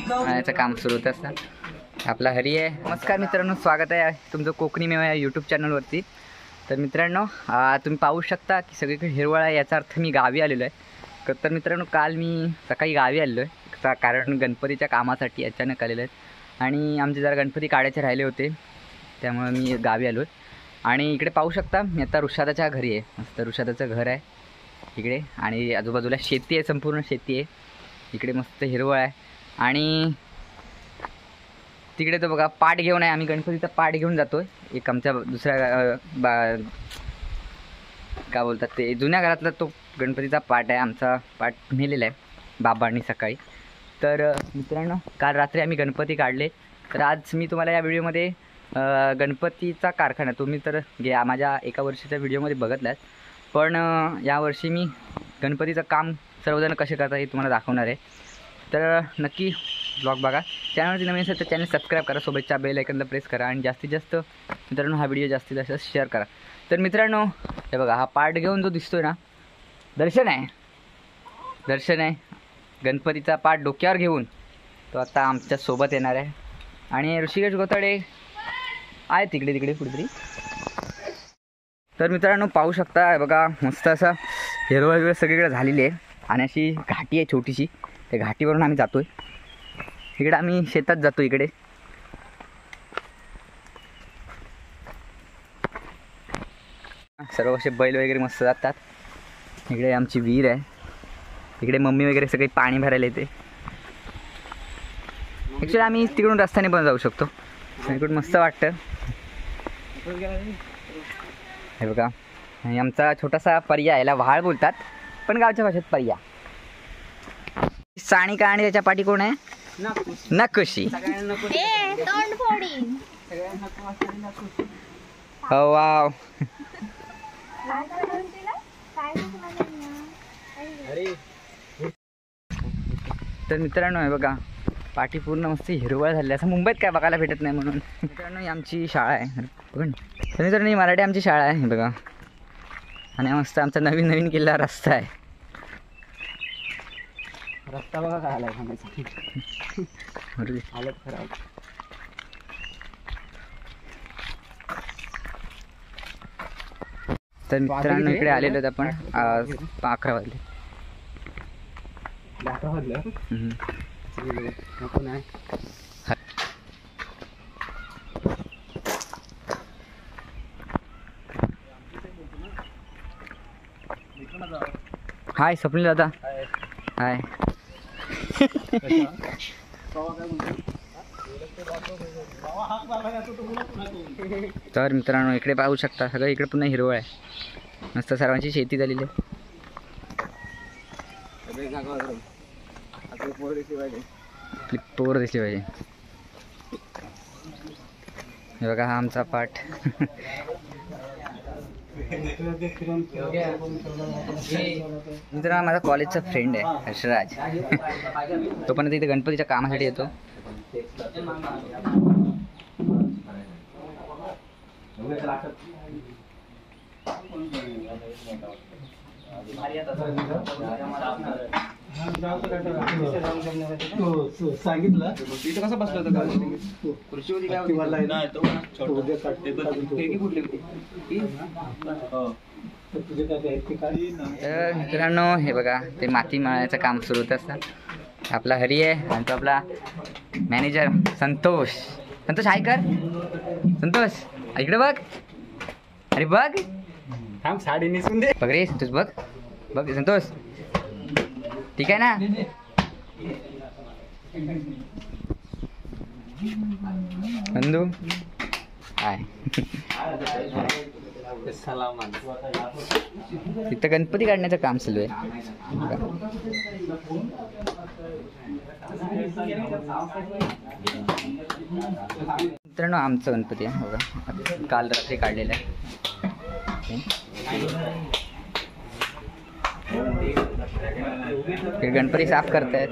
आणायचं काम सुरू होतं असतं. आपला हरी आहे. नमस्कार मित्रांनो, स्वागत आहे तुमचं कोकणी मेवा या यूट्यूब चॅनलवरती. तर मित्रांनो, तुम्ही पाहू शकता की सगळीकडे हिरवळ आहे. याचा अर्थ मी गावी आलेलो आहे. तर मित्रांनो, काल मी सकाळी गावी आलेलो आहे कारण गणपतीच्या कामासाठी अचानक आलेलो आहे आणि आमचे जरा गणपती काढायचे राहिले होते, त्यामुळे मी गावी आलो आहे. आणि इकडे पाहू शकता मी आता ऋषादाच्या घरी आहे. मस्त ऋषादाचं घर आहे इकडे आणि आजूबाजूला शेती आहे, संपूर्ण शेती आहे. इकडे मस्त हिरवळ आहे आणि तिकडे तर बघा पाट घेऊन आहे. आम्ही गणपतीचा पाट घेऊन जातोय. एक आमच्या दुसऱ्या काय बोलतात ते जुन्या घरातला तो गणपतीचा पाट आहे. आमचा पाट नेलेला आहे बाबांनी सकाळी. तर मित्रांनो, काल रात्री आम्ही गणपती काढले. तर आज मी तुम्हाला या व्हिडिओमध्ये गणपतीचा कारखाना तुम्ही तर माझ्या एका वर्षाच्या व्हिडिओमध्ये बघितलात, पण यावर्षी मी गणपतीचं काम सर्वजण कसे करतात हे तुम्हाला दाखवणार आहे. तर नक्की ब्लॉग बघा. चॅनलवरती नवीन असेल तर चॅनल सबस्क्राईब करा, सोबतच्या बेल आयकॉनला प्रेस करा आणि जास्तीत जास्त मित्रांनो हा व्हिडिओ जास्तीत जास्त शेअर करा. तर मित्रांनो, हे बघा हा पाट घेऊन जो दिसतोय ना, दर्शन आहे गणपतीचा पाट डोक्यावर घेऊन. तो आता आमच्या सोबत येणार आहे आणि ऋषिकेश गोताडे आहे तिकडे कुठेतरी. तर मित्रांनो पाहू शकता, बघा मस्त असं हिरवळ सगळीकडे झालेली आहे आणि अशी घाटी आहे छोटीशी. त्या घाटीवरून आम्ही जातोय. इकडे आम्ही शेतात जातो. इकडे सर्व असे बैल वगैरे मस्त जातात. इकडे आमची विहीर आहे. इकडे मम्मी वगैरे सगळे पाणी भरायला येते. ॲक्च्युली आम्ही तिकडून रस्त्याने पण जाऊ शकतो. इकडून मस्त वाटतं. हे बघा, आणि आमचा छोटासा पर्या, याला व्हाळ बोलतात पण गावच्या भाषेत पर्या. सानिका आणि त्याच्या पाठी कोण आहे? नकुशी. हो वाव. तर मित्रांनो हे बघा, पाठी पूर्ण मस्त हिरवळ झाली. असं मुंबईत काय बघायला भेटत नाही. म्हणून मित्रांनो ही आमची शाळा आहे. बघून तर मित्रांनो ही मराठी आमची शाळा आहे बघा. आणि मस्त आमचा नवीन केलेला रस्ता आहे. रस्ता बघा काय आलाय हालत खराब. तर मित्रांनो इकडे आलेलो आहेत आपण 11 वाजले. हाय स्वप्नील दादा. हाय. तर मित्रांनो इकडे पाहू शकता सगळं इकडे पुन्हा हिरवळ आहे. मस्त सर्वांची शेती झालेली आहे. आपली पोर दिसली पाहिजे. हे बघा हा आमचा पाठ. मित्रांनो माझा कॉलेजचा फ्रेंड आहे हर्षराज. तो पण इथे गणपतीच्या कामासाठी येतो. सांगितलं तिथं कसं बसलं होतं खुर्ची होती काय? तर मित्रांनो हे बघा ते माती मळायचं काम सुरू होतं असतं. आपला हरी आहे आणि तो आपला मॅनेजर संतोष. हाय कर संतोष, इकडे बघ. अरे बघ, साडी नेसून दे. बघ रे संतोष, बघ संतोष, ठीक आहे ना? बंधू हाय. तिथं गणपती काढण्याचं काम चालू आहे. मित्रांनो आमचं गणपती आहे बघा, काल रात्री काढलेलं आहे. गणपती साफ करतायत.